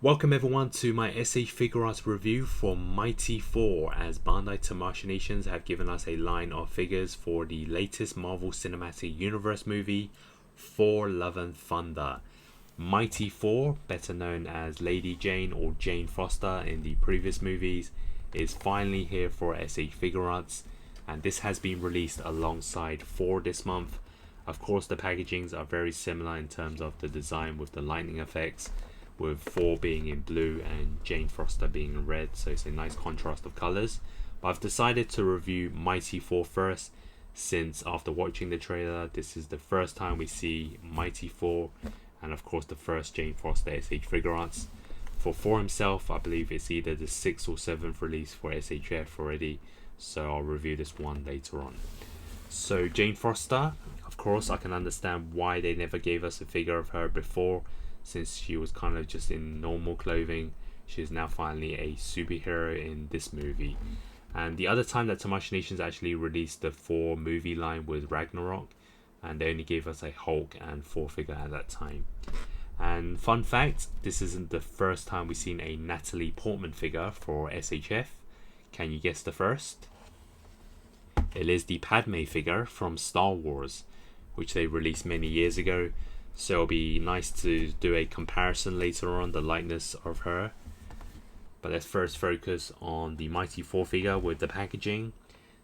Welcome everyone to my SH Figuarts review for Mighty Thor, as Bandai Tamashii have given us a line of figures for the latest Marvel Cinematic Universe movie, Thor Love and Thunder. Mighty Thor, better known as Lady Jane or Jane Foster in the previous movies, is finally here for SH Figuarts, and this has been released alongside Thor this month. Of course, the packagings are very similar in terms of the design with the lightning effects, with Thor being in blue and Jane Foster being in red, so it's a nice contrast of colours. But I've decided to review Mighty Thor first, since after watching the trailer, this is the first time we see Mighty Thor, and of course the first Jane Foster SH Figuarts. For Thor himself, I believe it's either the 6th or 7th release for SHF already, so I'll review this one later on. So Jane Foster, of course I can understand why they never gave us a figure of her before, since she was kind of just in normal clothing. She is now finally a superhero in this movie. And the other time that Tamashii actually released the Thor movie line was Ragnarok, and they only gave us a Hulk and Thor figure at that time. And fun fact, this isn't the first time we've seen a Natalie Portman figure for SHF. Can you guess the first? It is the Padme figure from Star Wars, which they released many years ago. So it'll be nice to do a comparison later on, the likeness of her. But let's first focus on the Mighty Thor figure with the packaging.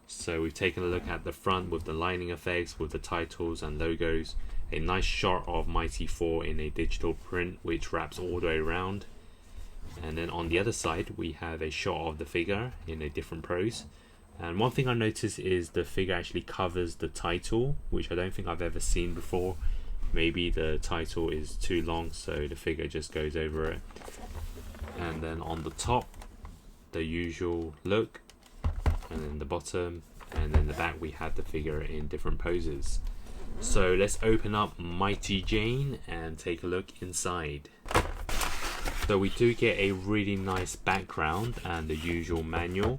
So we've taken a look at the front with the lining effects, with the titles and logos. A nice shot of Mighty Thor in a digital print which wraps all the way around. And then on the other side we have a shot of the figure in a different pose. And one thing I noticed is the figure actually covers the title, which I don't think I've ever seen before. Maybe the title is too long, so the figure just goes over it. And then on the top, the usual look, and then the bottom, and then the back we have the figure in different poses. So let's open up Mighty Jane and take a look inside. So we do get a really nice background and the usual manual.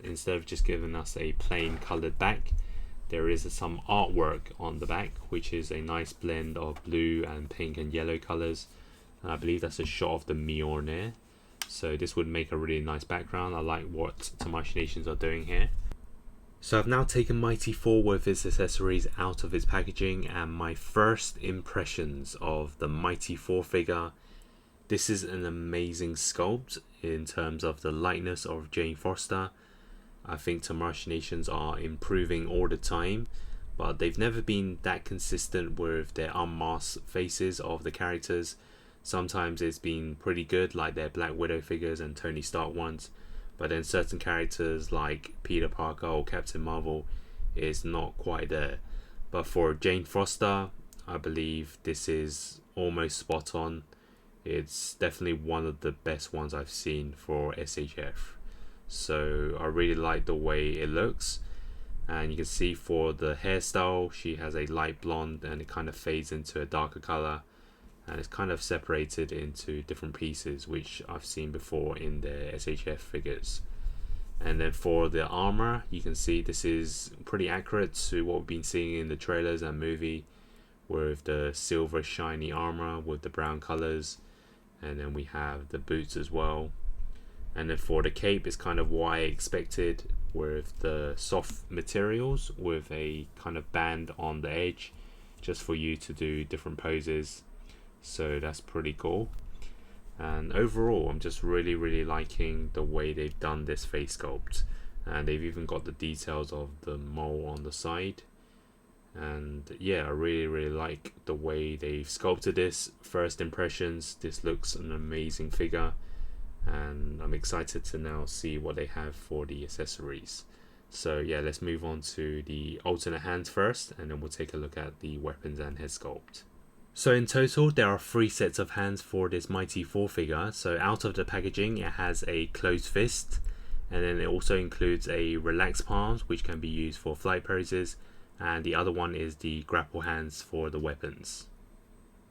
Instead of just giving us a plain coloured back, there is some artwork on the back, which is a nice blend of blue and pink and yellow colours. And I believe that's a shot of the Mjolnir. So this would make a really nice background. I like what Tamashii are doing here. So I've now taken Mighty Thor with its accessories out of its packaging, and my first impressions of the Mighty Thor figure. This is an amazing sculpt in terms of the likeness of Jane Foster. I think Tamashii are improving all the time, but they've never been that consistent with their unmasked faces of the characters. Sometimes it's been pretty good, like their Black Widow figures and Tony Stark ones, but then certain characters like Peter Parker or Captain Marvel is not quite there. But for Jane Foster, I believe this is almost spot on. It's definitely one of the best ones I've seen for SHF. So I really like the way it looks, and you can see for the hairstyle she has a light blonde and it kind of fades into a darker color, and it's kind of separated into different pieces, which I've seen before in the SHF figures. And then for the armor, you can see this is pretty accurate to what we've been seeing in the trailers and movie, with the silver shiny armor with the brown colors, and then we have the boots as well. And then for the cape, it's kind of what I expected, with the soft materials with a kind of band on the edge, just for you to do different poses. So that's pretty cool. And overall, I'm just really liking the way they've done this face sculpt. And they've even got the details of the mole on the side. And yeah, I really like the way they've sculpted this. First impressions, this looks an amazing figure. And I'm excited to now see what they have for the accessories. So yeah, let's move on to the alternate hands first, and then we'll take a look at the weapons and head sculpt. So in total, there are 3 sets of hands for this Mighty Thor figure. So out of the packaging, it has a closed fist, and then it also includes a relaxed palms, which can be used for flight poses, and the other one is the grapple hands for the weapons.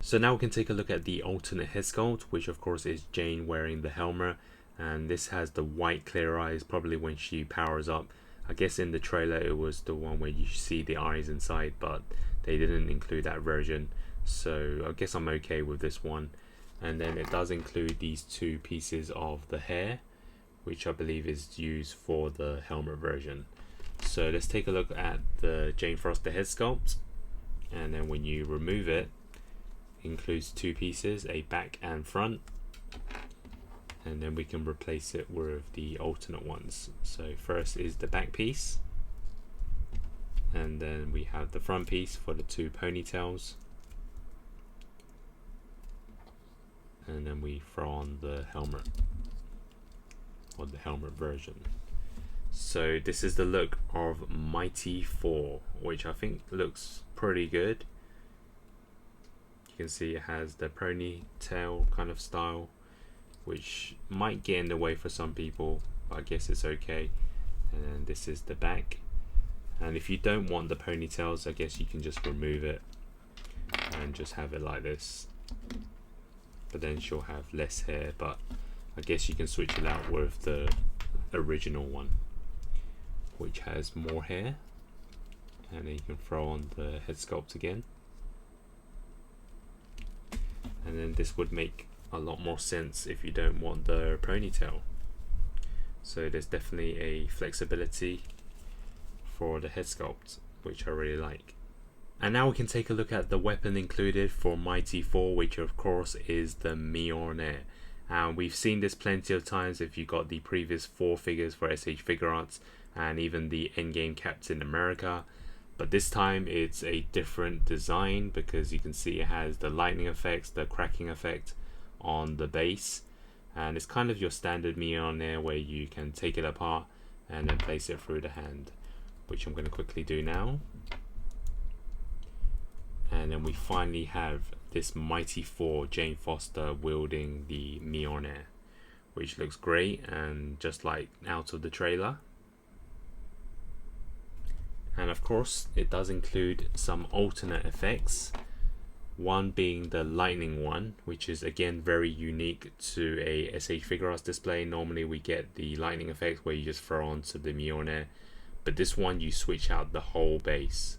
So now we can take a look at the alternate head sculpt, which of course is Jane wearing the helmet, and this has the white clear eyes, probably when she powers up. I guess in the trailer it was the one where you see the eyes inside, but they didn't include that version, so I guess I'm okay with this one. And then it does include these two pieces of the hair, which I believe is used for the helmet version. So let's take a look at the Jane Foster head sculpt. And then when you remove it, it includes two pieces, a back and front. And then we can replace it with the alternate ones. So first is the back piece. And then we have the front piece for the two ponytails. And then we throw on the helmet, or the helmet version. So this is the look of Mighty Thor, which I think looks pretty good. You can see it has the ponytail kind of style, which might get in the way for some people, but I guess it's okay. And then this is the back. And if you don't want the ponytails, I guess you can just remove it and just have it like this. But then she'll have less hair, but I guess you can switch it out with the original one, which has more hair. And then you can throw on the head sculpt again. And then this would make a lot more sense if you don't want the ponytail. So there's definitely a flexibility for the head sculpt, which I really like. And now we can take a look at the weapon included for Mighty Thor, which of course is the Mjolnir. And we've seen this plenty of times if you got the previous 4 figures for SH Figuarts and even the Endgame Captain America. But this time it's a different design because you can see it has the lightning effects, the cracking effect on the base. And it's kind of your standard Mjolnir where you can take it apart and then place it through the hand, which I'm going to quickly do now. And then we finally have this Mighty Thor Jane Foster wielding the Mjolnir, which looks great and just like out of the trailer. And of course it does include some alternate effects, one being the lightning one, which is again very unique to a SH Figuarts display. Normally we get the lightning effect where you just throw onto the Mjolnir, but this one you switch out the whole base,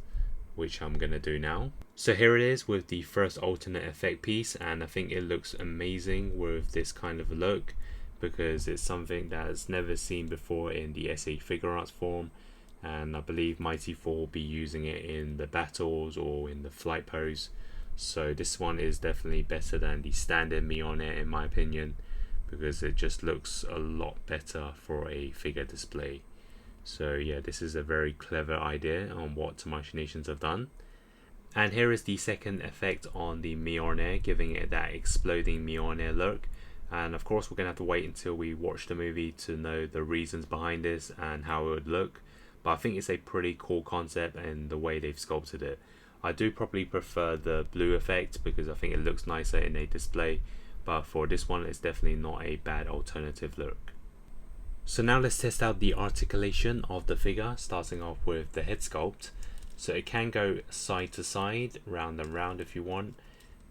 which I'm gonna do now. So here it is with the first alternate effect piece, and I think it looks amazing with this kind of look because it's something that's never seen before in the SH Figuarts form, and I believe Mighty Thor will be using it in the battles or in the flight pose. So this one is definitely better than the standard Mjolnir in my opinion, because it just looks a lot better for a figure display. So yeah, this is a very clever idea on what Machinations have done. And here is the second effect on the Mjolnir, giving it that exploding Mjolnir look. And of course we're going to have to wait until we watch the movie to know the reasons behind this and how it would look. But I think it's a pretty cool concept and the way they've sculpted it. I do probably prefer the blue effect because I think it looks nicer in a display. But for this one, it's definitely not a bad alternative look. So now let's test out the articulation of the figure, starting off with the head sculpt. So it can go side to side, round and round if you want,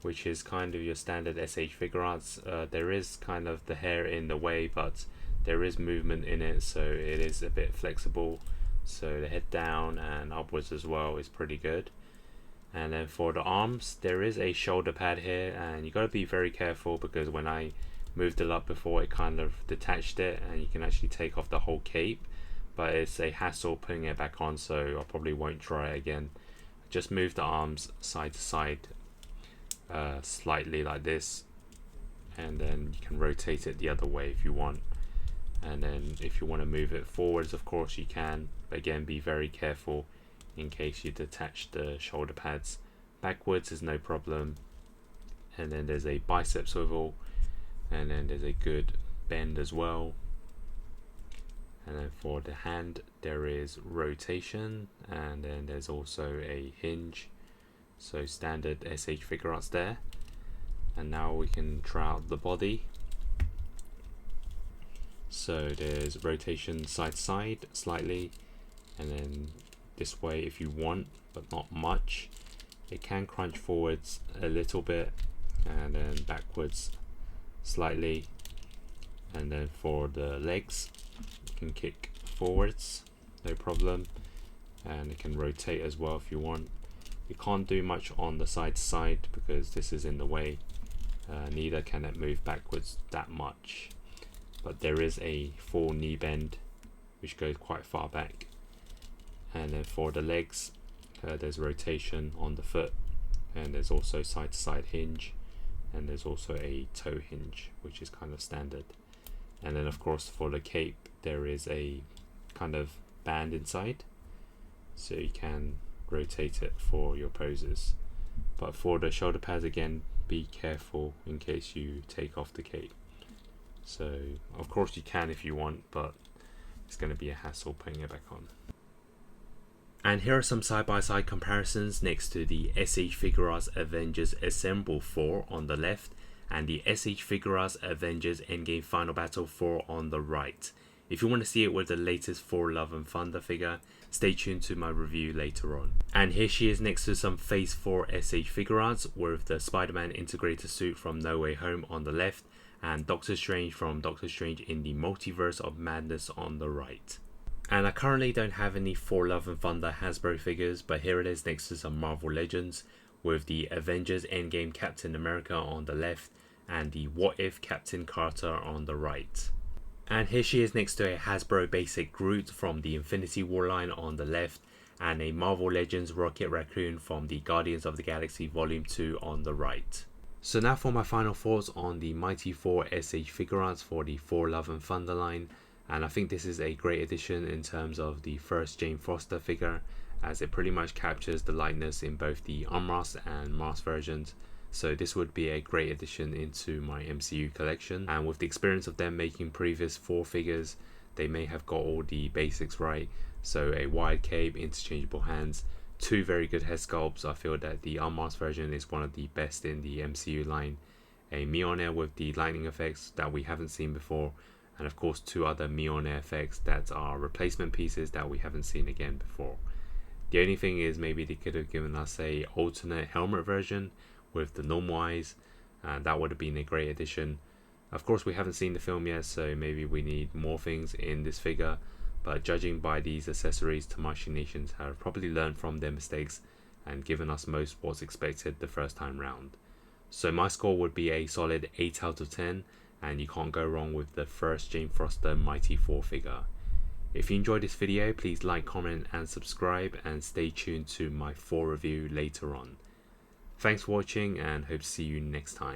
which is kind of your standard SH Figuarts. There is kind of the hair in the way, but there is movement in it, so it is a bit flexible. So the head down and upwards as well is pretty good. And then for the arms, there is a shoulder pad here, and you got to be very careful because when I moved it up before, it kind of detached it, and you can actually take off the whole cape. But it's a hassle putting it back on, so I probably won't try it again. Just move the arms side to side slightly like this, and then you can rotate it the other way if you want. And then if you want to move it forwards, of course you can, but again be very careful in case you detach the shoulder pads. Backwards is no problem. And then there's a bicep swivel, and then there's a good bend as well. And then for the hand there is rotation, and then there's also a hinge. So standard SH Figuarts there. And now we can try out the body. So there's rotation side to side slightly, and then this way if you want, but not much. It can crunch forwards a little bit, and then backwards slightly. And then for the legs, you can kick forwards, no problem, and it can rotate as well if you want. You can't do much on the side to side because this is in the way, neither can it move backwards that much, but there is a full knee bend which goes quite far back. And then for the legs, there's rotation on the foot, and there's also side to side hinge, and there's also a toe hinge, which is kind of standard. And then of course for the cape, there is a kind of band inside, so you can rotate it for your poses. But for the shoulder pads, again, be careful in case you take off the cape. So of course you can if you want, but it's going to be a hassle putting it back on. And here are some side-by-side comparisons next to the SH Figuarts Avengers Assemble 4 on the left and the SH Figuarts Avengers Endgame Final Battle 4 on the right. If you want to see it with the latest Thor Love and Thunder figure, stay tuned to my review later on. And here she is next to some Phase 4 SH Figuarts with the Spider-Man integrator suit from No Way Home on the left and Doctor Strange from Doctor Strange in the Multiverse of Madness on the right. And I currently don't have any Thor Love and Thunder Hasbro figures, but here it is next to some Marvel Legends with the Avengers Endgame Captain America on the left and the What If Captain Carter on the right. And here she is next to a Hasbro Basic Groot from the Infinity War line on the left and a Marvel Legends Rocket Raccoon from the Guardians of the Galaxy Volume 2 on the right. So now for my final thoughts on the Mighty Thor SH Figuarts for the Thor Love and Thunder line. And I think this is a great addition in terms of the first Jane Foster figure, as it pretty much captures the likeness in both the unmasked and masked versions. So this would be a great addition into my MCU collection, and with the experience of them making previous Thor figures, they may have got all the basics right. So a wide cape, interchangeable hands, two very good head sculpts. I feel that the unmasked version is one of the best in the MCU line. A Mjolnir with the lightning effects that we haven't seen before, and of course two other Mjolnir effects that are replacement pieces that we haven't seen again before. The only thing is maybe they could have given us a alternate helmet version with the normal eyes, and that would have been a great addition. Of course we haven't seen the film yet, so maybe we need more things in this figure, but judging by these accessories, Tamashii Nations have probably learned from their mistakes and given us most what's expected the first time round. So my score would be a solid 8 out of 10, and you can't go wrong with the first Jane Foster Mighty Thor figure. If you enjoyed this video, please like, comment and subscribe, and stay tuned to my Thor review later on. Thanks for watching and hope to see you next time.